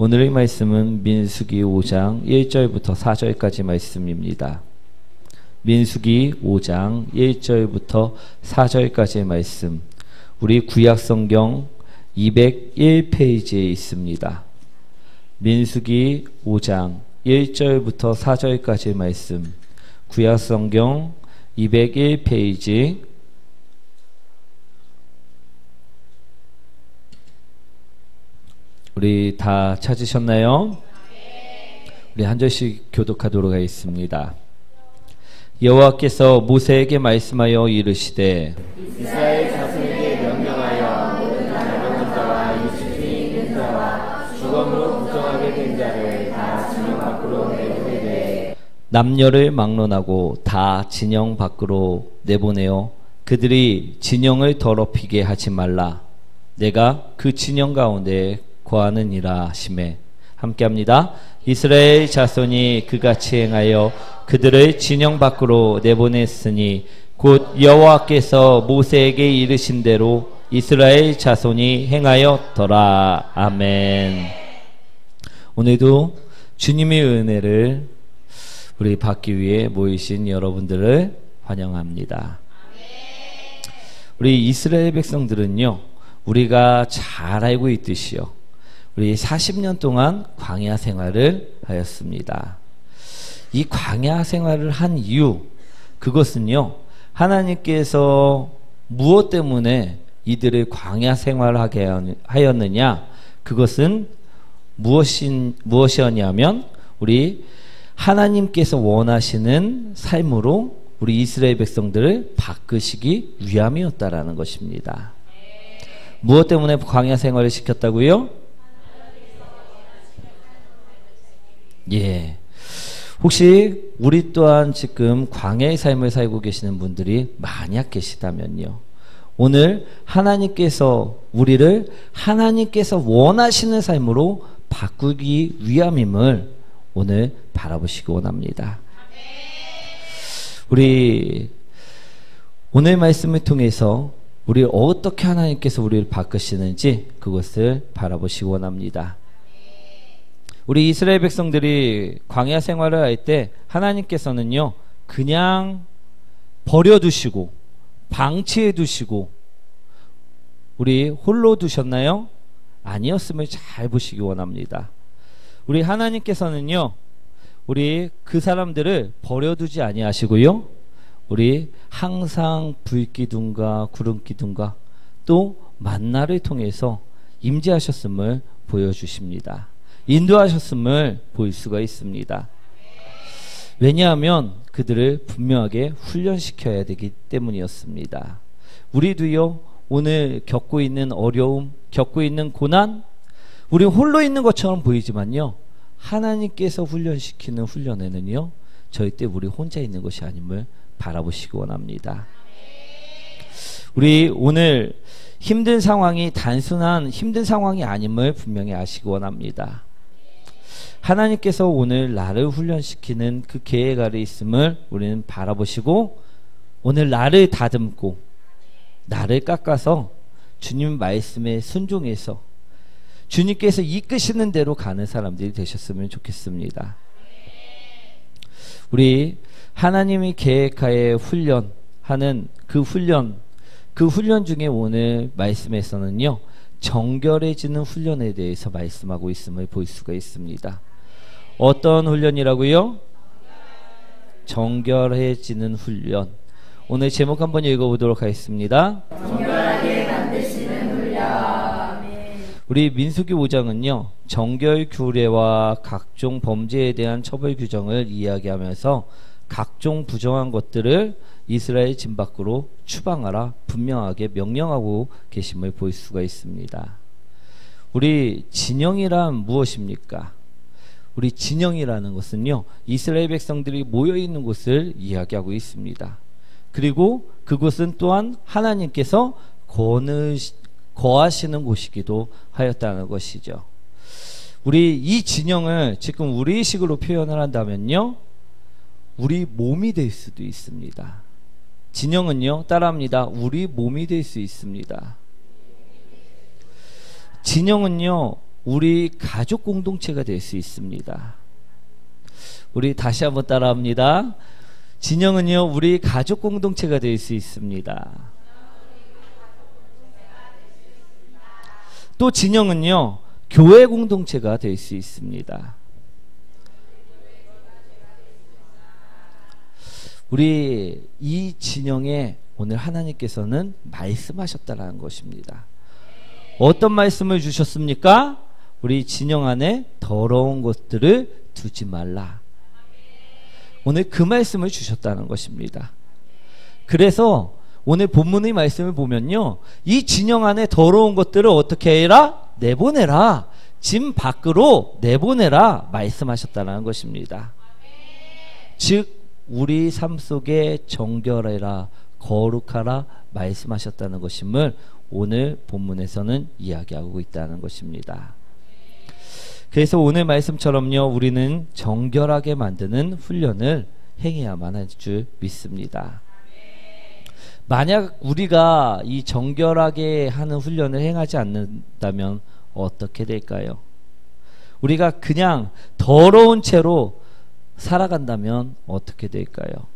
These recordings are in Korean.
오늘의 말씀은 민수기 5장 1절부터 4절까지 말씀입니다. 민수기 5장 1절부터 4절까지의 말씀, 우리 구약성경 201페이지에 있습니다. 민수기 5장 1절부터 4절까지의 말씀, 구약성경 201페이지, 우리 다 찾으셨나요? 우리 한 절씩 교독하도록 하겠습니다. 여호와께서 모세에게 말씀하여 이르시되 이스라엘 자손에게 명령하여 모든 가병한 자와 이집트에 있는 자와 주검으로 부정하게 된 자를 다 진영 밖으로 내보내되 남녀를 막론하고 다 진영 밖으로 내보내어 그들이 진영을 더럽히게 하지 말라. 내가 그 진영 가운데 거하느니라 하시매. 함께합니다. 이스라엘 자손이 그같이 행하여 그들을 진영 밖으로 내보냈으니 곧 여호와께서 모세에게 이르신 대로 이스라엘 자손이 행하였더라. 아멘. 오늘도 주님의 은혜를 우리 받기 위해 모이신 여러분들을 환영합니다. 우리 이스라엘 백성들은요, 우리가 잘 알고 있듯이요, 우리 40년 동안 광야 생활을 하였습니다. 이 광야 생활을 한 이유, 그것은요, 하나님께서 무엇 때문에 이들을 광야 생활하게 하였느냐, 그것은 무엇이었냐면 우리 하나님께서 원하시는 삶으로 우리 이스라엘 백성들을 바꾸시기 위함이었다라는 것입니다. 무엇 때문에 광야 생활을 시켰다고요? 예. 혹시 우리 또한 지금 광야의 삶을 살고 계시는 분들이 만약 계시다면요, 오늘 하나님께서 우리를 하나님께서 원하시는 삶으로 바꾸기 위함임을 오늘 바라보시기 원합니다. 우리 오늘 말씀을 통해서 우리 어떻게 하나님께서 우리를 바꾸시는지 그것을 바라보시기 원합니다. 우리 이스라엘 백성들이 광야 생활을 할 때 하나님께서는요, 그냥 버려두시고 방치해 두시고 우리 홀로 두셨나요? 아니었음을 잘 보시기 원합니다. 우리 하나님께서는요, 우리 그 사람들을 버려두지 아니하시고요, 우리 항상 불기둥과 구름기둥과 또 만나를 통해서 임재하셨음을 보여주십니다. 인도하셨음을 볼 수가 있습니다. 왜냐하면 그들을 분명하게 훈련시켜야 되기 때문이었습니다. 우리도요, 오늘 겪고 있는 어려움, 겪고 있는 고난, 우리 홀로 있는 것처럼 보이지만요, 하나님께서 훈련시키는 훈련에는요, 절대 우리 혼자 있는 것이 아님을 바라보시기 원합니다. 우리 오늘 힘든 상황이 단순한 힘든 상황이 아님을 분명히 아시기 원합니다. 하나님께서 오늘 나를 훈련시키는 그 계획 아래 있음을 우리는 바라보시고, 오늘 나를 다듬고 나를 깎아서 주님 말씀에 순종해서 주님께서 이끄시는 대로 가는 사람들이 되셨으면 좋겠습니다. 우리 하나님이 계획하에 훈련하는 그 훈련 중에 오늘 말씀에서는요, 정결해지는 훈련에 대해서 말씀하고 있음을 볼 수가 있습니다. 어떤 훈련이라고요? 정결해지는 훈련. 오늘 제목 한번 읽어보도록 하겠습니다. 정결하게 만드시는 훈련. 우리 민수기 5장은요, 정결 규례와 각종 범죄에 대한 처벌 규정을 이야기하면서 각종 부정한 것들을 이스라엘 진 밖으로 추방하라 분명하게 명령하고 계심을 볼 수가 있습니다. 우리 진영이란 무엇입니까? 우리 진영이라는 것은요, 이스라엘 백성들이 모여있는 곳을 이야기하고 있습니다. 그리고 그곳은 또한 하나님께서 거하시는 곳이기도 하였다는 것이죠. 우리 이 진영을 지금 우리식으로 표현을 한다면요, 우리 몸이 될 수도 있습니다. 진영은요, 따라합니다. 우리 몸이 될 수 있습니다. 진영은요, 우리 가족 공동체가 될 수 있습니다. 우리 다시 한번 따라합니다. 진영은요, 우리 가족 공동체가 될 수 있습니다. 또 진영은요, 교회 공동체가 될 수 있습니다. 우리 이 진영에 오늘 하나님께서는 말씀하셨다는 것입니다. 어떤 말씀을 주셨습니까? 우리 진영 안에 더러운 것들을 두지 말라. 오늘 그 말씀을 주셨다는 것입니다. 그래서 오늘 본문의 말씀을 보면요, 이 진영 안에 더러운 것들을 어떻게 해라? 내보내라. 집 밖으로 내보내라 말씀하셨다는 것입니다. 즉 우리 삶 속에 정결해라, 거룩하라 말씀하셨다는 것임을 오늘 본문에서는 이야기하고 있다는 것입니다. 그래서 오늘 말씀처럼요, 우리는 정결하게 만드는 훈련을 행해야만 할 줄 믿습니다. 만약 우리가 이 정결하게 하는 훈련을 행하지 않는다면 어떻게 될까요? 우리가 그냥 더러운 채로 살아간다면 어떻게 될까요?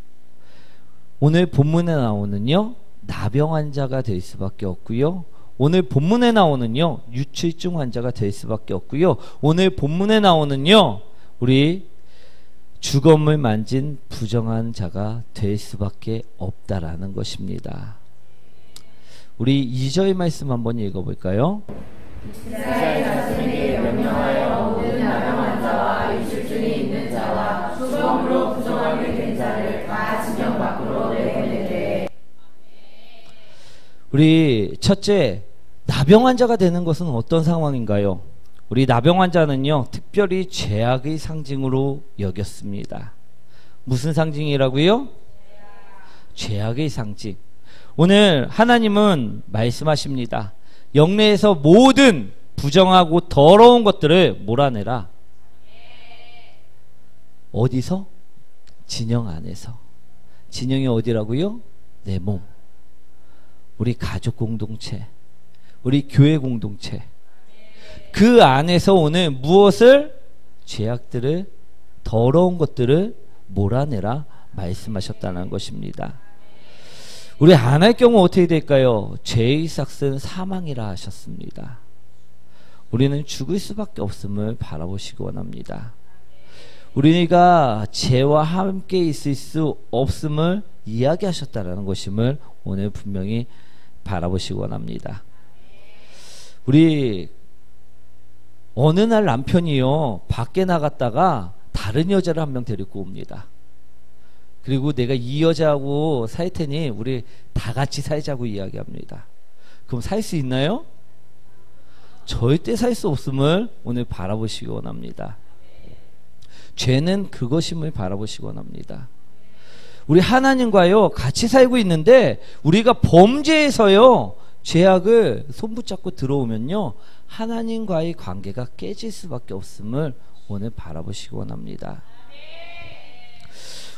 오늘 본문에 나오는요, 나병 환자가 될 수밖에 없고요, 오늘 본문에 나오는요, 유출증 환자가 될 수밖에 없고요, 오늘 본문에 나오는요, 우리 주검을 만진 부정한 자가 될 수밖에 없다라는 것입니다. 우리 2절 말씀 한번 읽어볼까요? 이스라엘 자손에게 명령하여 모든 나병 환자와 유출증이 있는 자와 주검으로 부정하게 된 자를 다 진영 밖으로 내보내되. 우리 첫째, 나병 환자가 되는 것은 어떤 상황인가요? 우리 나병 환자는요, 특별히 죄악의 상징으로 여겼습니다. 무슨 상징이라고요? 죄악의 상징. 오늘 하나님은 말씀하십니다. 영내에서 모든 부정하고 더러운 것들을 몰아내라. 어디서? 진영 안에서. 진영이 어디라고요? 내 몸, 우리 가족 공동체, 우리 교회 공동체, 그 안에서 오늘 무엇을? 죄악들을, 더러운 것들을 몰아내라 말씀하셨다는 것입니다. 우리 안 할 경우 어떻게 될까요? 죄의 삭은 사망이라 하셨습니다. 우리는 죽을 수밖에 없음을 바라보시기 원합니다. 우리가 죄와 함께 있을 수 없음을 이야기하셨다는 것임을 오늘 분명히 바라보시기 원합니다. 우리 어느 날 남편이요, 밖에 나갔다가 다른 여자를 한 명 데리고 옵니다. 그리고 내가 이 여자하고 살 테니 우리 다 같이 살자고 이야기합니다. 그럼 살 수 있나요? 절대 살 수 없음을 오늘 바라보시기 원합니다. 죄는 그것임을 바라보시기 원합니다. 우리 하나님과요 같이 살고 있는데 우리가 범죄해서요 죄악을 손붙잡고 들어오면요 하나님과의 관계가 깨질 수밖에 없음을 오늘 바라보시기 원합니다.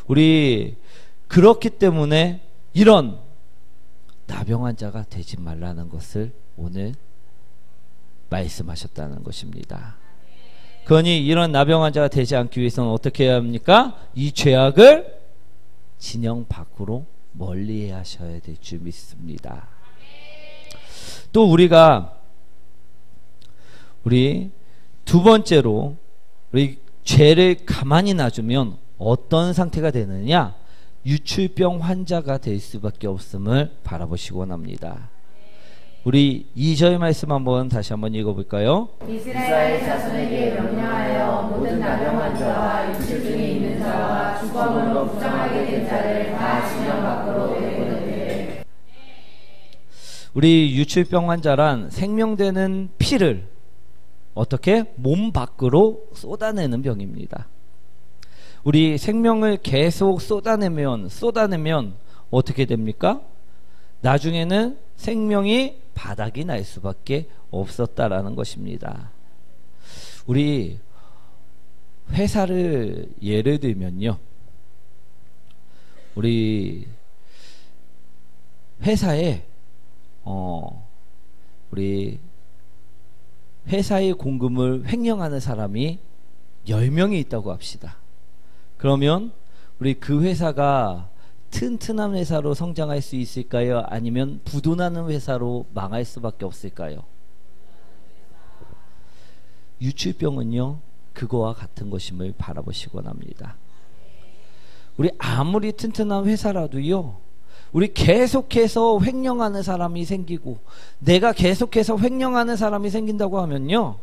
우리 그렇기 때문에 이런 나병 환자가 되지 말라는 것을 오늘 말씀하셨다는 것입니다. 그러니 이런 나병 환자가 되지 않기 위해서는 어떻게 해야 합니까? 이 죄악을 진영 밖으로 멀리 하셔야 될 줄 믿습니다. 또 우리 두 번째로 우리 죄를 가만히 놔주면 어떤 상태가 되느냐? 유출병 환자가 될 수밖에 없음을 바라보시기 원합니다. 우리 2절 말씀 다시 한번 읽어볼까요? 이스라엘 자손에게 명령하여 모든 나병 환자와 유출증이 있는 자와 주검으로 부정하게 된 자를 다 진영 밖으로 내보내되. 우리 유출병 환자란 생명되는 피를 어떻게? 몸 밖으로 쏟아내는 병입니다. 우리 생명을 계속 쏟아내면 어떻게 됩니까? 나중에는 생명이 바닥이 날 수밖에 없었다라는 것입니다. 우리 회사를 예를 들면요, 우리 회사에 우리 회사의 공금을 횡령하는 사람이 10명이 있다고 합시다. 그러면 우리 그 회사가 튼튼한 회사로 성장할 수 있을까요? 아니면 부도나는 회사로 망할 수밖에 없을까요? 유출병은요, 그거와 같은 것임을 바라보시기 원합니다. 우리 아무리 튼튼한 회사라도요, 우리 계속해서 횡령하는 사람이 생기고 내가 계속해서 횡령하는 사람이 생긴다고 하면요,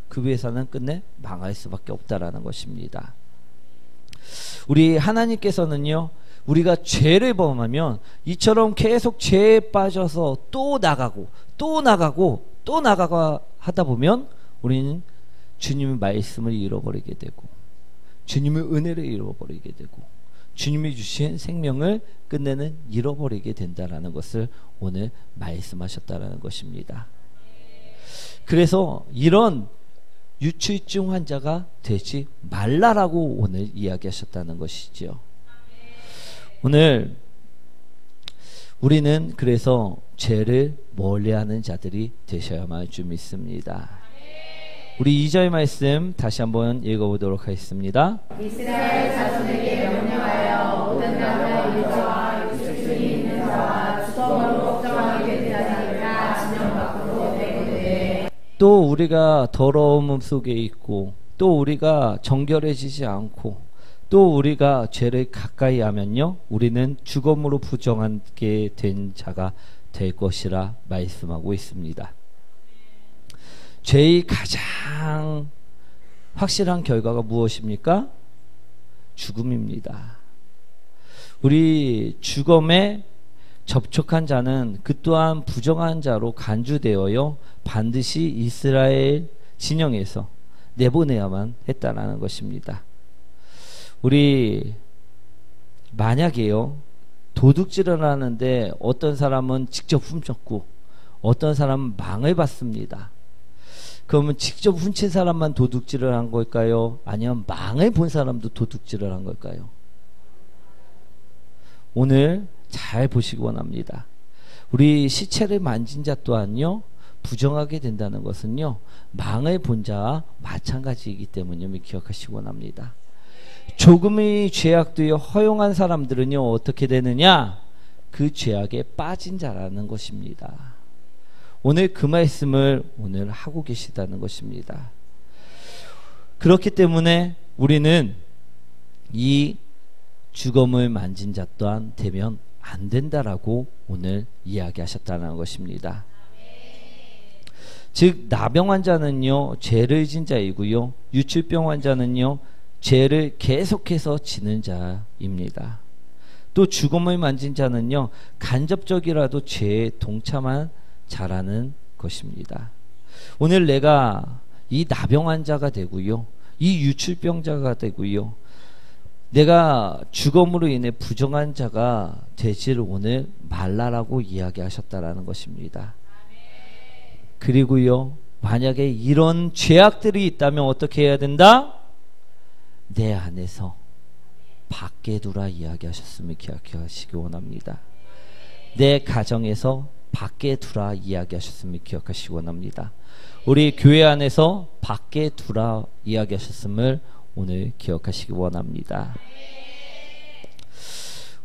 그 회사는 끝내 망할 수밖에 없다라는 것입니다. 우리 하나님께서는요, 우리가 죄를 범하면 이처럼 계속 죄에 빠져서 또 나가고 또 나가고 또 나가고 하다 보면 우리는 주님의 말씀을 잃어버리게 되고 주님의 은혜를 잃어버리게 되고 주님이 주신 생명을 끝내는 잃어버리게 된다라는 것을 오늘 말씀하셨다라는 것입니다. 그래서 이런 유출증 환자가 되지 말라라고 오늘 이야기하셨다는 것이죠. 오늘 우리는 그래서 죄를 멀리하는 자들이 되셔야만 좀 믿습니다. 우리 2절 말씀 다시 한번 읽어보도록 하겠습니다. 이스라엘 자손에게 명령하여 모든 남녀 일자와 유출증이 있는 자와 주검으로 걱정하게 된 자니까 진영 밖으로 내보내. 또 우리가 더러움 속에 있고 또 우리가 정결해지지 않고 또 우리가 죄를 가까이 하면요, 우리는 죽음으로 부정하게 된 자가 될 것이라 말씀하고 있습니다. 죄의 가장 확실한 결과가 무엇입니까? 죽음입니다. 우리 죽음에 접촉한 자는 그 또한 부정한 자로 간주되어요, 반드시 이스라엘 진영에서 내보내야만 했다라는 것입니다. 우리 만약에요, 도둑질을 하는데 어떤 사람은 직접 훔쳤고 어떤 사람은 망을 받습니다. 그러면 직접 훔친 사람만 도둑질을 한 걸까요? 아니면 망을 본 사람도 도둑질을 한 걸까요? 오늘 잘 보시기 원합니다. 우리 시체를 만진 자 또한요, 부정하게 된다는 것은요, 망을 본 자와 마찬가지이기 때문에 기억하시기 원합니다. 조금의 죄악도요, 허용한 사람들은요, 어떻게 되느냐? 그 죄악에 빠진 자라는 것입니다. 오늘 그 말씀을 오늘 하고 계시다는 것입니다. 그렇기 때문에 우리는 이 죽음을 만진 자 또한 되면 안 된다라고 오늘 이야기하셨다는 것입니다. 즉 나병 환자는요, 죄를 진 자이고요, 유출병 환자는요, 죄를 계속해서 지는 자입니다. 또 죽음을 만진 자는요, 간접적이라도 죄에 동참한 자라는 것입니다. 오늘 내가 이 나병 환자가 되고요, 이 유출병자가 되고요, 내가 죽음으로 인해 부정한 자가 되지를 오늘 말라라고 이야기하셨다라는 것입니다. 그리고요, 만약에 이런 죄악들이 있다면 어떻게 해야 된다? 내 안에서 밖에 두라 이야기하셨음을 기억하시기 원합니다. 내 가정에서 밖에 두라 이야기하셨음을 기억하시기 원합니다. 우리 교회 안에서 밖에 두라 이야기하셨음을 오늘 기억하시기 원합니다.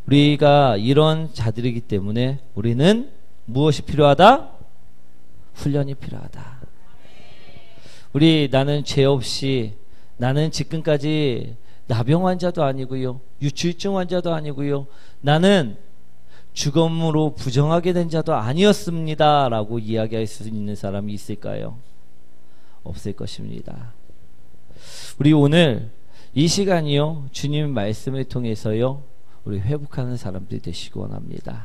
우리가 이런 자들이기 때문에 우리는 무엇이 필요하다? 훈련이 필요하다. 우리 나는 죄 없이, 나는 지금까지 나병 환자도 아니고요, 유출증 환자도 아니고요, 나는 죽음으로 부정하게 된 자도 아니었습니다 라고 이야기할 수 있는 사람이 있을까요? 없을 것입니다. 우리 오늘 이 시간이요, 주님 말씀을 통해서요, 우리 회복하는 사람들이 되시기 원합니다.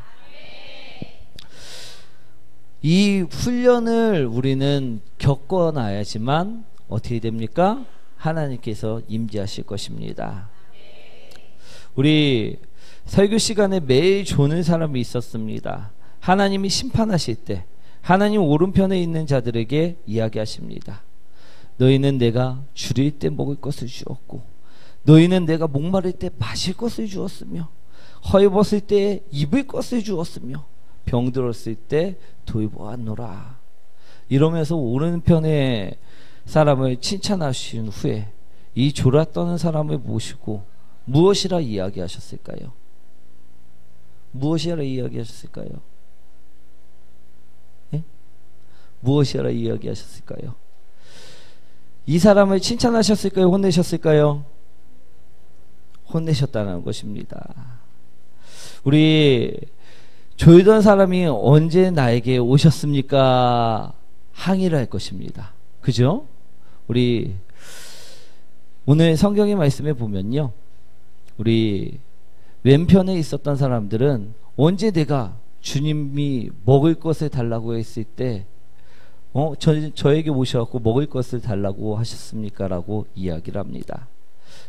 이 훈련을 우리는 겪어놔야지만 어떻게 됩니까? 하나님께서 임재하실 것입니다. 우리 설교 시간에 매일 조는 사람이 있었습니다. 하나님이 심판하실 때 하나님 오른편에 있는 자들에게 이야기하십니다. 너희는 내가 줄일 때 먹을 것을 주었고, 너희는 내가 목마를 때 마실 것을 주었으며, 헐벗을 때 입을 것을 주었으며, 병들었을 때 돌보았노라. 이러면서 오른편에 사람을 칭찬하신 후에 이 졸아 떠는 사람을 모시고 무엇이라 이야기하셨을까요? 무엇이라 이야기하셨을까요? 예? 무엇이라 이야기하셨을까요? 이 사람을 칭찬하셨을까요? 혼내셨을까요? 혼내셨다는 것입니다. 우리 졸던 사람이 언제 나에게 오셨습니까? 항의를 할 것입니다. 그죠? 우리 오늘 성경의 말씀에 보면요, 우리 왼편에 있었던 사람들은 언제 내가 주님이 먹을 것을 달라고 했을 때 저에게 오셔갖고 먹을 것을 달라고 하셨습니까? 라고 이야기를 합니다.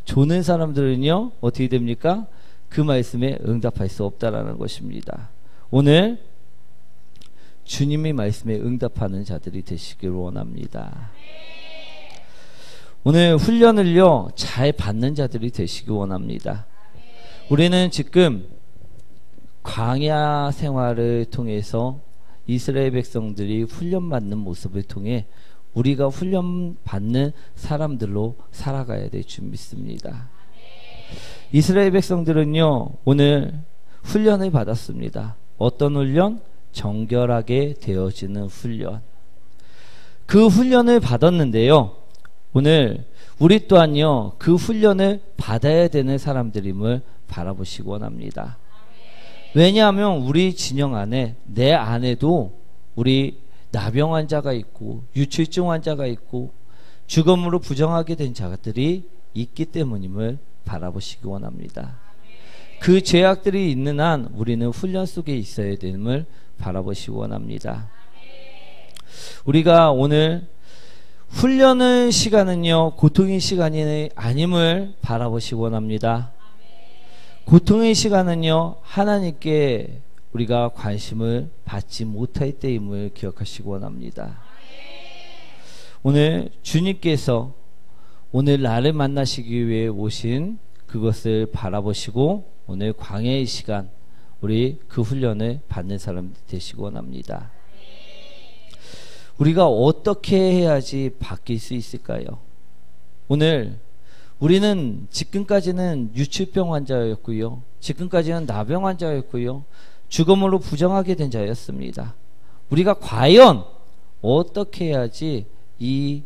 조는 사람들은요 어떻게 됩니까? 그 말씀에 응답할 수 없다라는 것입니다. 오늘 주님의 말씀에 응답하는 자들이 되시길 원합니다. 오늘 훈련을요 잘 받는 자들이 되시길 원합니다. 우리는 지금 광야 생활을 통해서 이스라엘 백성들이 훈련받는 모습을 통해 우리가 훈련받는 사람들로 살아가야 될 줄 믿습니다. 이스라엘 백성들은요 오늘 훈련을 받았습니다. 어떤 훈련? 정결하게 되어지는 훈련. 그 훈련을 받았는데요, 오늘 우리 또한요 그 훈련을 받아야 되는 사람들임을 바라보시기 원합니다. 왜냐하면 우리 진영 안에, 내 안에도 우리 나병 환자가 있고 유출증 환자가 있고 죽음으로 부정하게 된 자들이 있기 때문임을 바라보시기 원합니다. 그 죄악들이 있는 한 우리는 훈련 속에 있어야 됨을 바라보시기 원합니다. 우리가 오늘 훈련의 시간은요 고통의 시간이 아님을 바라보시기 원합니다. 고통의 시간은요 하나님께 우리가 관심을 받지 못할 때임을 기억하시기 원합니다. 오늘 주님께서 오늘 나를 만나시기 위해 오신 그것을 바라보시고 오늘 광야의 시간 우리 그 훈련을 받는 사람 되시기 원합니다. 우리가 어떻게 해야지 바뀔 수 있을까요? 오늘 우리는 지금까지는 유출병 환자였고요, 지금까지는 나병 환자였고요, 죽음으로 부정하게 된 자였습니다. 우리가 과연 어떻게 해야지 이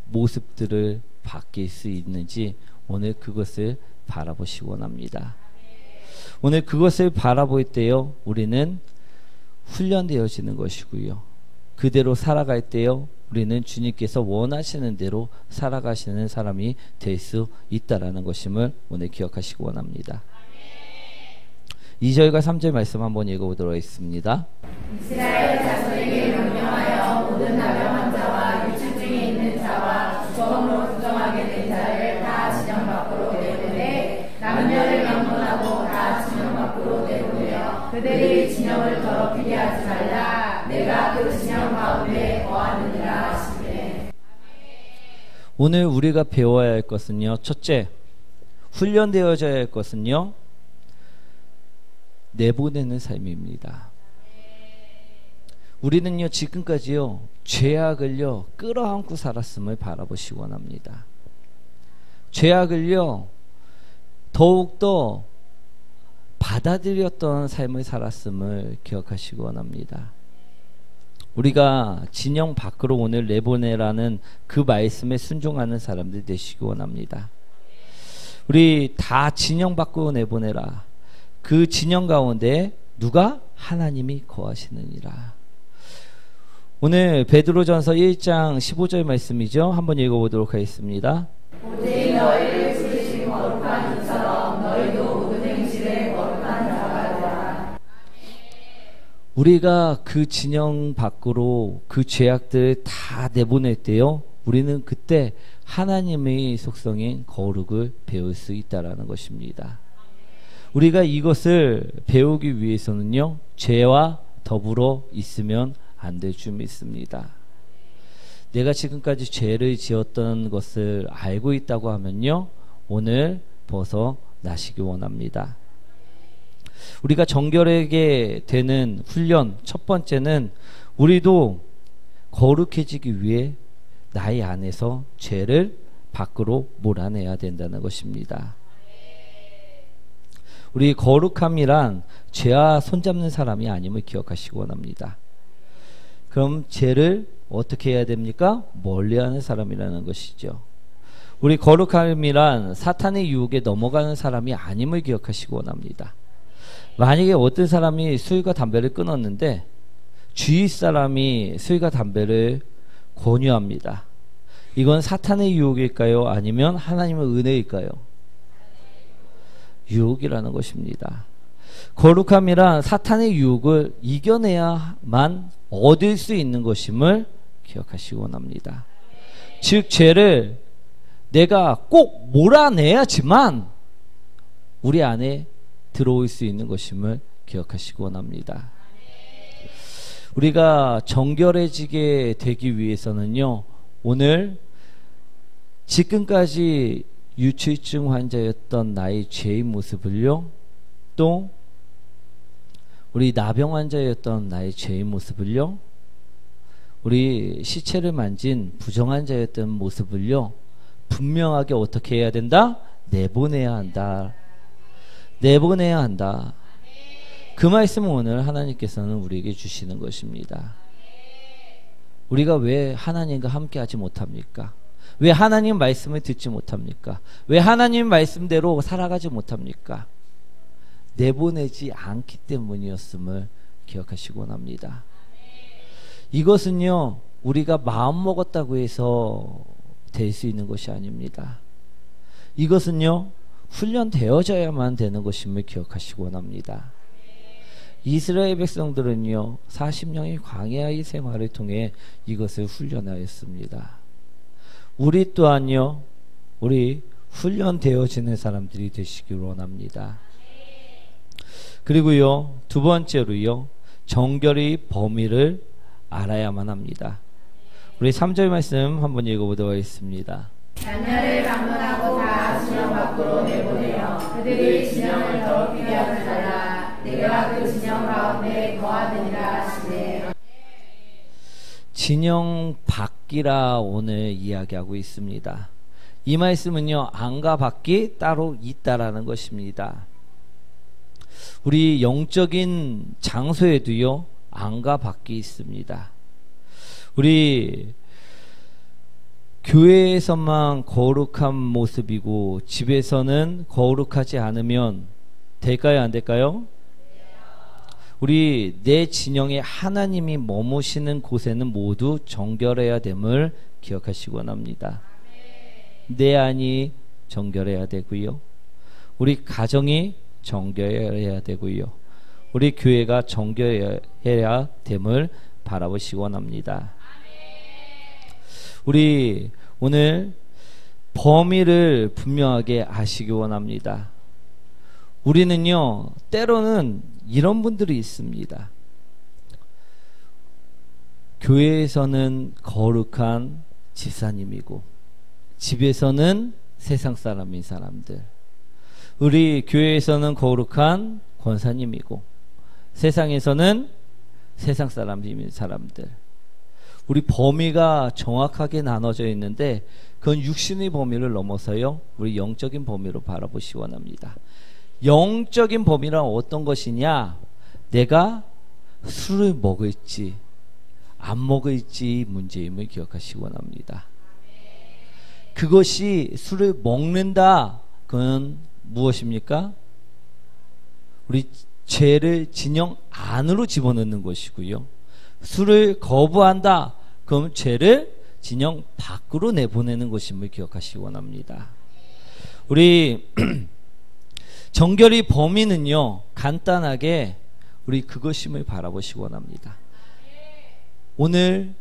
모습들을 바뀔 수 있는지 오늘 그것을 바라보시기 원합니다. 오늘 그것을 바라볼 때요 우리는 훈련되어지는 것이고요, 그대로 살아갈 때요 우리는 주님께서 원하시는 대로 살아가시는 사람이 될 수 있다라는 것임을 오늘 기억하시기 원합니다. 2절과 3절 말씀 한번 읽어보도록 하겠습니다. 이스라엘 자손에게 명령하여 모든 나병 환자와 유출증이 있는 자와 죽음으로 부정하게 된 자를 다 진영 밖으로 내보내 남녀를 명문하고 다 진영 밖으로 내보내어 그들이 진영을 더럽히게 하지 말라. 내가 그 진영 가운데 거하느니라 하시네. 오늘 우리가 배워야 할 것은요, 첫째, 훈련되어져야 할 것은요 내보내는 삶입니다. 우리는요 지금까지요 죄악을요 끌어안고 살았음을 바라보시기 원합니다. 죄악을요 더욱더 받아들였던 삶을 살았음을 기억하시기 원합니다. 우리가 진영 밖으로 오늘 내보내라는 그 말씀에 순종하는 사람들 되시기 원합니다. 우리 다 진영 밖으로 내보내라. 그 진영 가운데 누가? 하나님이 거하시느니라. 오늘 베드로전서 1장 15절 말씀이죠. 한번 읽어보도록 하겠습니다. 오직 너희를 부르신 거룩한 이처럼 너희도 모든 행실에 거룩한 자가 되라. 우리가 그 진영 밖으로 그 죄악들 다 내보낼 때요 우리는 그때 하나님의 속성인 거룩을 배울 수 있다라는 것입니다. 우리가 이것을 배우기 위해서는요 죄와 더불어 있으면 안 될 줄 믿습니다. 내가 지금까지 죄를 지었던 것을 알고 있다고 하면요 오늘 벗어나시기 원합니다. 우리가 정결하게 되는 훈련 첫 번째는 우리도 거룩해지기 위해 나의 안에서 죄를 밖으로 몰아내야 된다는 것입니다. 우리 거룩함이란 죄와 손잡는 사람이 아님을 기억하시기 원합니다. 그럼 죄를 어떻게 해야 됩니까? 멀리하는 사람이라는 것이죠. 우리 거룩함이란 사탄의 유혹에 넘어가는 사람이 아님을 기억하시기 원합니다. 만약에 어떤 사람이 술과 담배를 끊었는데 주위 사람이 술과 담배를 권유합니다. 이건 사탄의 유혹일까요? 아니면 하나님의 은혜일까요? 유혹이라는 것입니다. 거룩함이란 사탄의 유혹을 이겨내야만 얻을 수 있는 것임을 기억하시기 원합니다. 즉 죄를 내가 꼭 몰아내야지만 우리 안에 들어올 수 있는 것임을 기억하시기 원합니다. 우리가 정결해지게 되기 위해서는요, 오늘 지금까지 유출증 환자였던 나의 죄의 모습을요, 또 우리 나병 환자였던 나의 죄의 모습을요, 우리 시체를 만진 부정환자였던 모습을요, 분명하게 어떻게 해야 된다? 내보내야 한다. 내보내야 한다. 그 말씀을 오늘 하나님께서는 우리에게 주시는 것입니다. 우리가 왜 하나님과 함께 하지 못합니까? 왜 하나님 말씀을 듣지 못합니까? 왜 하나님 말씀대로 살아가지 못합니까? 내보내지 않기 때문이었음을 기억하시기 원합니다. 이것은요, 우리가 마음 먹었다고 해서 될 수 있는 것이 아닙니다. 이것은요, 훈련되어져야만 되는 것임을 기억하시기 원합니다. 이스라엘 백성들은요, 40년의 광야의 생활을 통해 이것을 훈련하였습니다. 우리 또한요, 우리 훈련되어지는 사람들이 되시길 원합니다. 그리고요, 두 번째로요, 정결의 범위를 알아야만 합니다. 우리 3절 말씀 한번 읽어보도록 하겠습니다. 자녀를 방문하고 다 진영 밖으로 내보내어 그들이 진영을 더럽히게 하는 자라 내가 그 진영 가운데 거하느니라 하시네. 진영 밖이라 오늘 이야기하고 있습니다. 이 말씀은요, 안과 밖이 따로 있다라는 것입니다. 우리 영적인 장소에도요, 안과 밖이 있습니다. 우리 교회에서만 거룩한 모습이고 집에서는 거룩하지 않으면 될까요? 안 될까요? 우리 내 진영에 하나님이 머무시는 곳에는 모두 정결해야 됨을 기억하시기 원합니다. 내 안이 정결해야 되고요, 우리 가정이 정결해야 되고요, 우리 교회가 정결해야 됨을 바라보시기 원합니다. 우리 오늘 범위를 분명하게 아시기 원합니다. 우리는요, 때로는 이런 분들이 있습니다. 교회에서는 거룩한 집사님이고 집에서는 세상 사람인 사람들, 우리 교회에서는 거룩한 권사님이고 세상에서는 세상 사람인 사람들, 우리 범위가 정확하게 나눠져 있는데 그건 육신의 범위를 넘어서요, 우리 영적인 범위로 바라보시기 원합니다. 영적인 범위란 어떤 것이냐? 내가 술을 먹을지 안 먹을지 문제임을 기억하시기 원합니다. 그것이 술을 먹는다, 그건 무엇입니까? 우리 죄를 진영 안으로 집어넣는 것이고요, 술을 거부한다, 그럼 죄를 진영 밖으로 내보내는 것임을 기억하시기 원합니다. 우리 정결의 범위는요, 간단하게 우리 그것임을 바라보시기 원합니다. 오늘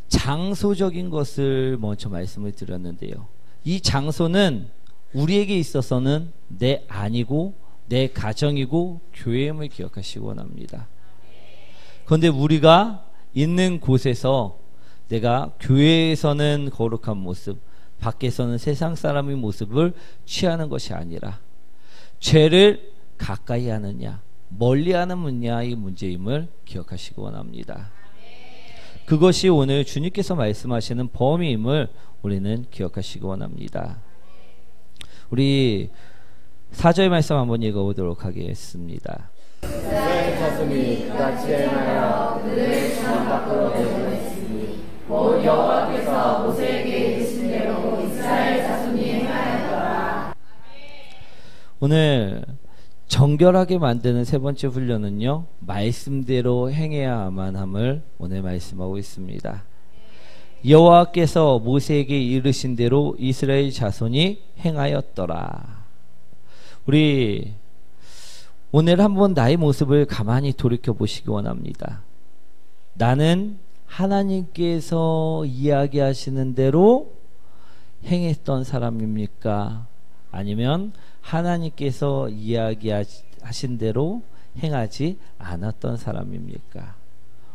장소적인 것을 먼저 말씀을 드렸는데요, 이 장소는 우리에게 있어서는 내 안이고 내 가정이고 교회임을 기억하시기 원합니다. 그런데 우리가 있는 곳에서 내가 교회에서는 거룩한 모습, 밖에서는 세상 사람의 모습을 취하는 것이 아니라 죄를 가까이 하느냐 멀리 하느냐의 문제임을 기억하시기 원합니다. 그것이 오늘 주님께서 말씀하시는 범위임을 우리는 기억하시기 원합니다. 우리 4절 말씀 한번 읽어보도록 하겠습니다. 이스라엘 자손이 그같이 행하여 그들의 지방 밖으로 내보냈으니 곧 여호와께서 모세에게 이르신 대로 이스라엘 자손이 행하였더라. 오늘 정결하게 만드는 세 번째 훈련은요, 말씀대로 행해야만 함을 오늘 말씀하고 있습니다. 여호와께서 모세에게 이르신 대로 이스라엘 자손이 행하였더라. 우리 오늘 한번 나의 모습을 가만히 돌이켜 보시기 원합니다. 나는 하나님께서 이야기하시는 대로 행했던 사람입니까? 아니면 하나님께서 이야기하신 대로 행하지 않았던 사람입니까?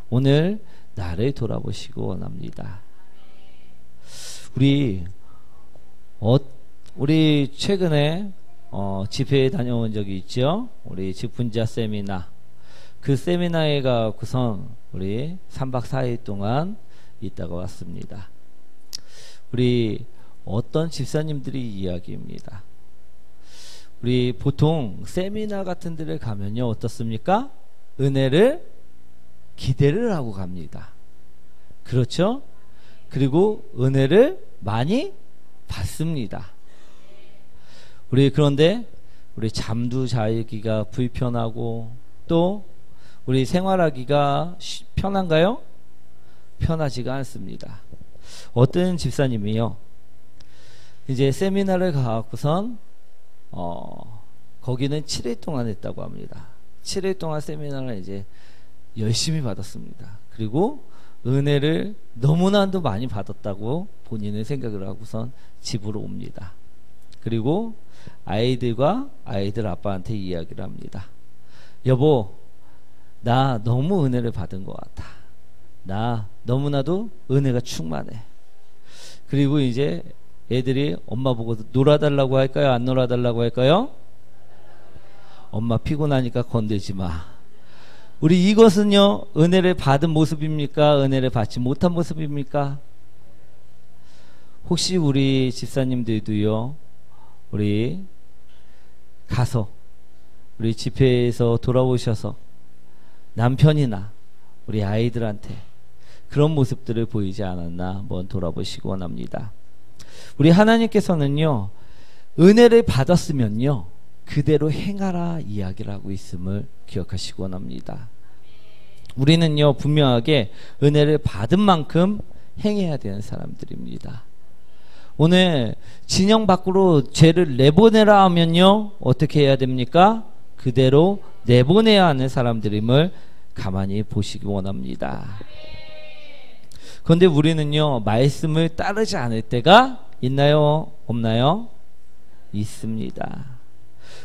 오늘 나를 돌아보시기 원합니다. 우리 최근에 집회에 다녀온 적이 있죠. 우리 직분자 세미나. 그 세미나에 가고선 우리 3박 4일 동안 있다가 왔습니다. 우리 어떤 집사님들이 이야기입니다. 우리 보통 세미나 같은 데를 가면요, 어떻습니까? 은혜를 기대를 하고 갑니다. 그렇죠? 그리고 은혜를 많이 받습니다. 그런데 우리 잠도 자기가 불편하고 또 우리 생활하기가 편한가요? 편하지가 않습니다. 어떤 집사님이요, 이제 세미나를 가고선 거기는 7일 동안 했다고 합니다. 7일 동안 세미나를 이제 열심히 받았습니다. 그리고 은혜를 너무나도 많이 받았다고 본인은 생각을 하고선 집으로 옵니다. 그리고 아이들 아빠한테 이야기를 합니다. 여보, 나 너무 은혜를 받은 것 같아. 나 너무나도 은혜가 충만해. 그리고 이제 애들이 엄마 보고 놀아달라고 할까요? 안 놀아달라고 할까요? 엄마 피곤하니까 건들지 마. 우리 이것은요, 은혜를 받은 모습입니까? 은혜를 받지 못한 모습입니까? 혹시 우리 집사님들도요, 우리 가서 우리 집회에서 돌아오셔서 남편이나 우리 아이들한테 그런 모습들을 보이지 않았나 한번 돌아보시기 원합니다. 우리 하나님께서는요, 은혜를 받았으면요, 그대로 행하라 이야기를 하고 있음을 기억하시기 원합니다. 우리는요, 분명하게 은혜를 받은 만큼 행해야 되는 사람들입니다. 오늘 진영 밖으로 죄를 내보내라 하면요, 어떻게 해야 됩니까? 그대로 내보내야 하는 사람들임을 가만히 보시기 원합니다. 그런데 우리는요, 말씀을 따르지 않을 때가 있나요? 없나요? 있습니다.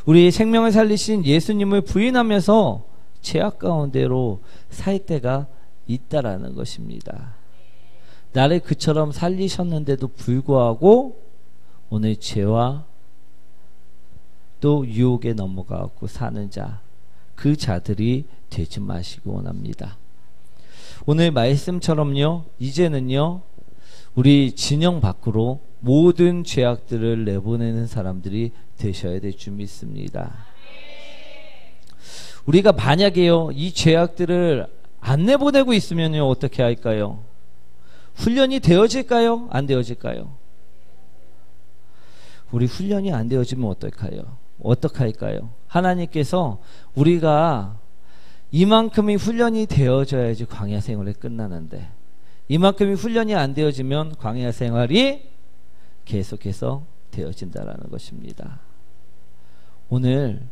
우리 생명을 살리신 예수님을 부인하면서 죄악 가운데로 살 때가 있다라는 것입니다. 나를 그처럼 살리셨는데도 불구하고 오늘 죄와 또 유혹에 넘어가고 사는 자, 그 자들이 되지 마시기 원합니다. 오늘 말씀처럼요, 이제는요, 우리 진영 밖으로 모든 죄악들을 내보내는 사람들이 되셔야 될 줄 믿습니다. 우리가 만약에요, 이 죄악들을 안 내보내고 있으면요, 어떻게 할까요? 훈련이 되어질까요? 안 되어질까요? 우리 훈련이 안 되어지면 어떡할까요? 하나님께서 우리가 이만큼의 훈련이 되어져야지 광야 생활이 끝나는데, 이만큼의 훈련이 안 되어지면 광야 생활이 계속해서 되어진다라는 것입니다. 오늘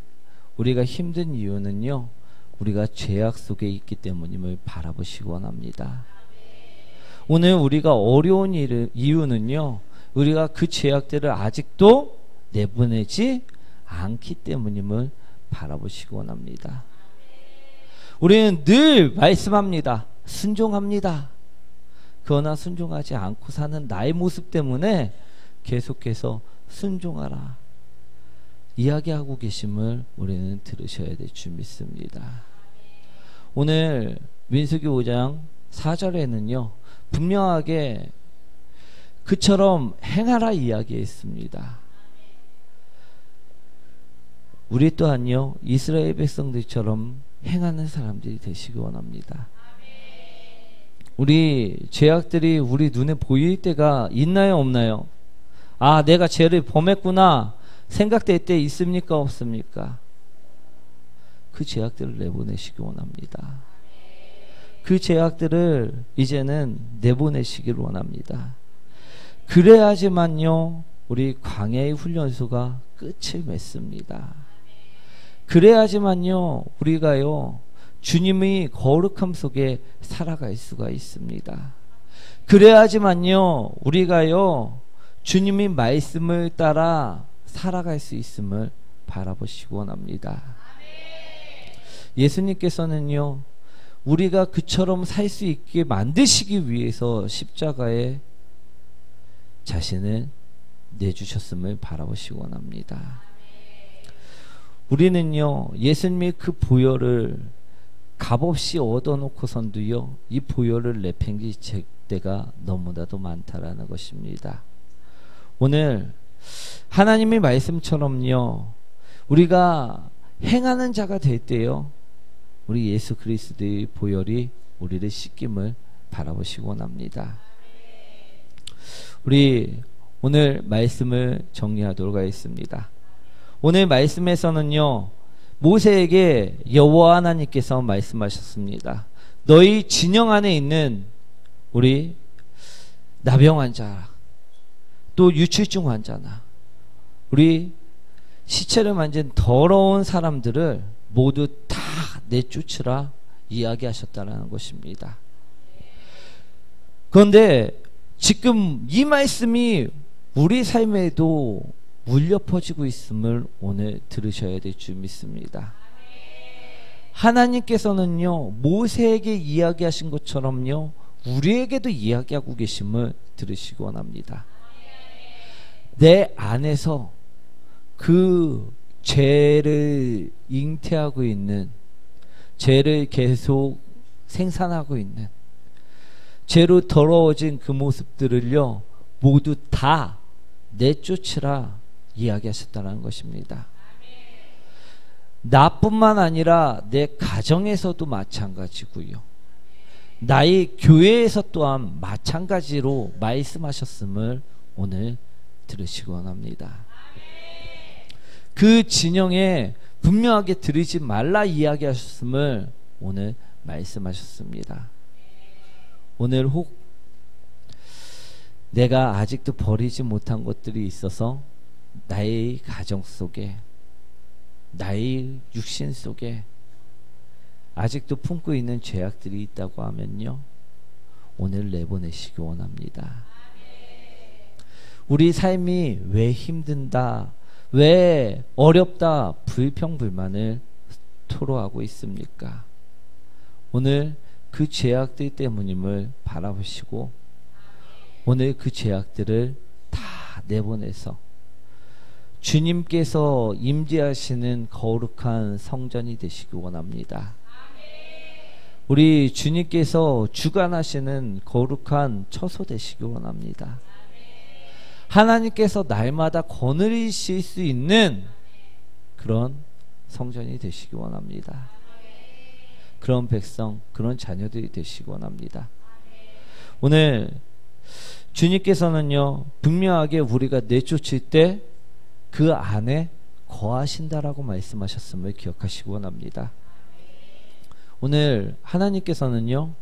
우리가 힘든 이유는요, 우리가 죄악 속에 있기 때문임을 바라보시기 원합니다. 오늘 우리가 어려운 이유는요, 우리가 그 죄악들을 아직도 내보내지 않기 때문임을 바라보시기 원합니다. 우리는 늘 말씀합니다. 순종합니다. 그러나 순종하지 않고 사는 나의 모습 때문에 계속해서 순종하라 이야기하고 계심을 우리는 들으셔야 될 줄 믿습니다. 오늘 민수기 5장 4절에는요 분명하게 그처럼 행하라 이야기했습니다. 우리 또한요 이스라엘 백성들처럼 행하는 사람들이 되시기 원합니다. 우리 죄악들이 우리 눈에 보일 때가 있나요 없나요? 아, 내가 죄를 범했구나 생각될 때 있습니까 없습니까? 그 죄악들을 내보내시기 원합니다. 그 죄악들을 이제는 내보내시길 원합니다. 그래야지만요 우리 광야의 훈련소가 끝을 맺습니다. 그래야지만요 우리가요 주님의 거룩함 속에 살아갈 수가 있습니다. 그래야지만요 우리가요 주님의 말씀을 따라 살아갈 수 있음을 바라보시기 원합니다. 예수님께서는요 우리가 그처럼 살 수 있게 만드시기 위해서 십자가에 자신을 내주셨음을 바라보시기 원합니다. 우리는요 예수님의 그 보혈을 값없이 얻어놓고선도요 이 보혈을 내팽개칠 때가 너무나도 많다라는 것입니다. 오늘 하나님의 말씀처럼요 우리가 행하는 자가 될 때요 우리 예수 그리스도의 보혈이 우리를 씻김을 바라보시기 원합니다. 우리 오늘 말씀을 정리하도록 하겠습니다. 오늘 말씀에서는요 모세에게 여호와 하나님께서 말씀하셨습니다. 너희 진영 안에 있는 우리 나병 환자 또 유출증 환자나 우리 시체를 만진 더러운 사람들을 모두 다 내쫓으라 이야기하셨다는 것입니다. 그런데 지금 이 말씀이 우리 삶에도 울려 퍼지고 있음을 오늘 들으셔야 될 줄 믿습니다. 하나님께서는요 모세에게 이야기하신 것처럼요 우리에게도 이야기하고 계심을 들으시기 원합니다. 내 안에서 그 죄를 잉태하고 있는, 죄를 계속 생산하고 있는, 죄로 더러워진 그 모습들을요 모두 다 내쫓으라 이야기하셨다는 것입니다. 나뿐만 아니라 내 가정에서도 마찬가지고요, 나의 교회에서 또한 마찬가지로 말씀하셨음을 오늘 들으시기 원합니다. 그 진영에 분명하게 들으지 말라 이야기하셨음을 오늘 말씀하셨습니다. 오늘 혹 내가 아직도 버리지 못한 것들이 있어서 나의 가정 속에, 나의 육신 속에 아직도 품고 있는 죄악들이 있다고 하면요, 오늘 내보내시기 원합니다. 우리 삶이 왜 힘든다, 왜 어렵다, 불평불만을 토로하고 있습니까? 오늘 그 죄악들 때문임을 바라보시고 오늘 그 죄악들을 다 내보내서 주님께서 임재하시는 거룩한 성전이 되시기 원합니다. 우리 주님께서 주관하시는 거룩한 처소 되시기 원합니다. 하나님께서 날마다 거느리실 수 있는 그런 성전이 되시기 원합니다. 그런 백성, 그런 자녀들이 되시기 원합니다. 오늘 주님께서는요 분명하게 우리가 내쫓을 때 그 안에 거하신다라고 말씀하셨음을 기억하시기 원합니다. 오늘 하나님께서는요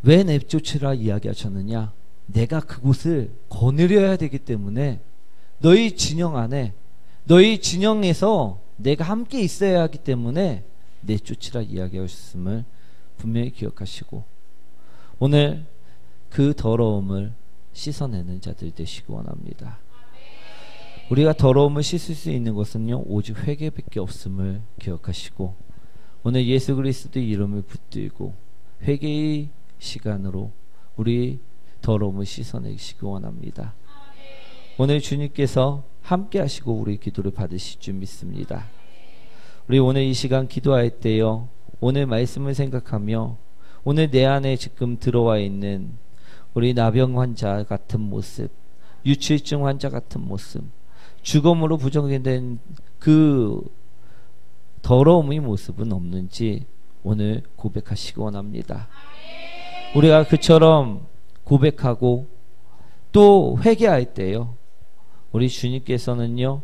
왜 내쫓으라 이야기하셨느냐, 내가 그곳을 거느려야 되기 때문에 너희 진영 안에, 너희 진영에서 내가 함께 있어야 하기 때문에 내쫓으라 이야기하셨음을 분명히 기억하시고 오늘 그 더러움을 씻어내는 자들 되시기 원합니다. 우리가 더러움을 씻을 수 있는 것은요 오직 회개밖에 없음을 기억하시고 오늘 예수 그리스도의 이름을 붙들고 회개의 시간으로 우리 더러움을 씻어내시기 원합니다. 오늘 주님께서 함께 하시고 우리 기도를 받으실 줄 믿습니다. 우리 오늘 이 시간 기도할 때요 오늘 말씀을 생각하며 오늘 내 안에 지금 들어와 있는 우리 나병 환자 같은 모습, 유출증 환자 같은 모습, 죽음으로 부정된 그 더러움의 모습은 없는지 오늘 고백하시기 원합니다. 우리가 그처럼 고백하고 또 회개할 때요, 우리 주님께서는요,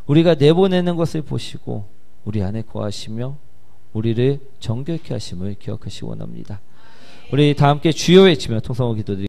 우리가 내보내는 것을 보시고 우리 안에 거하시며 우리를 정결케 하심을 기억하시기 원합니다. 우리 다 함께 주여 외치며 통성호 기도드리겠습니다.